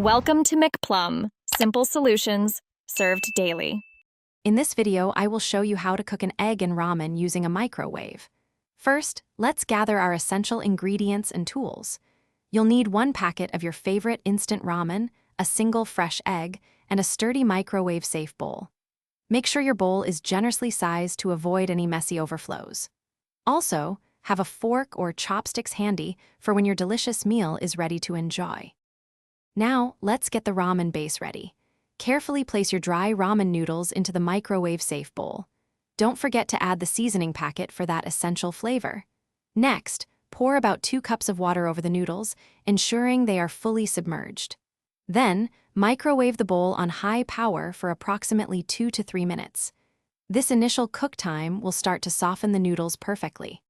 Welcome to McPlum, simple solutions served daily. In this video, I will show you how to cook an egg in ramen using a microwave. First, let's gather our essential ingredients and tools. You'll need 1 packet of your favorite instant ramen, a single fresh egg, and a sturdy microwave-safe bowl. Make sure your bowl is generously sized to avoid any messy overflows. Also, have a fork or chopsticks handy for when your delicious meal is ready to enjoy. Now, let's get the ramen base ready. Carefully place your dry ramen noodles into the microwave-safe bowl. Don't forget to add the seasoning packet for that essential flavor. Next, pour about 2 cups of water over the noodles, ensuring they are fully submerged. Then, microwave the bowl on high power for approximately 2 to 3 minutes. This initial cook time will start to soften the noodles perfectly.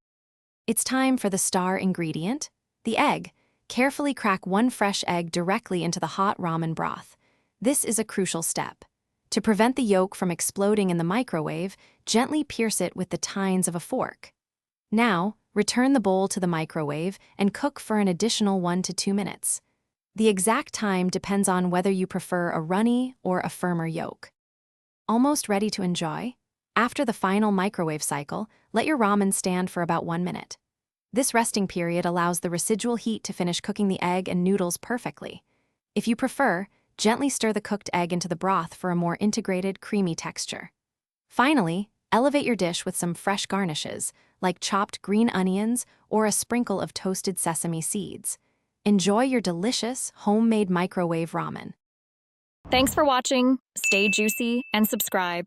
It's time for the star ingredient, the egg. Carefully crack 1 fresh egg directly into the hot ramen broth. This is a crucial step. To prevent the yolk from exploding in the microwave, gently pierce it with the tines of a fork. Now, return the bowl to the microwave and cook for an additional 1 to 2 minutes. The exact time depends on whether you prefer a runny or a firmer yolk. Almost ready to enjoy? After the final microwave cycle, let your ramen stand for about 1 minute. This resting period allows the residual heat to finish cooking the egg and noodles perfectly. If you prefer, gently stir the cooked egg into the broth for a more integrated, creamy texture. Finally, elevate your dish with some fresh garnishes, like chopped green onions or a sprinkle of toasted sesame seeds. Enjoy your delicious, homemade microwave ramen. Thanks for watching. Stay juicy and subscribe.